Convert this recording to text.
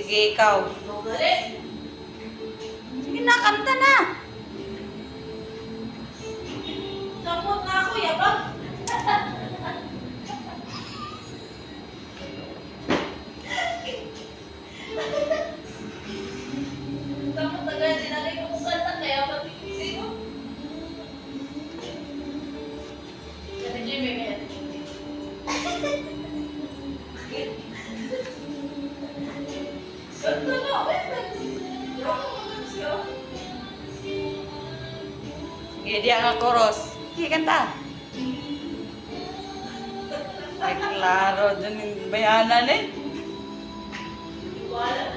Sige, ikaw. Sige na, kanta na. Sapot na ako, yabang. Sapot na gaya, dinagay ko kung kanta, kaya matipisi ko. Kaya Jimmy, kaya Jimmy. Kanta na, wait. Sige, di ang koros. Sige, kanta. Ay, klaro. Dun yung bayanan eh. Wala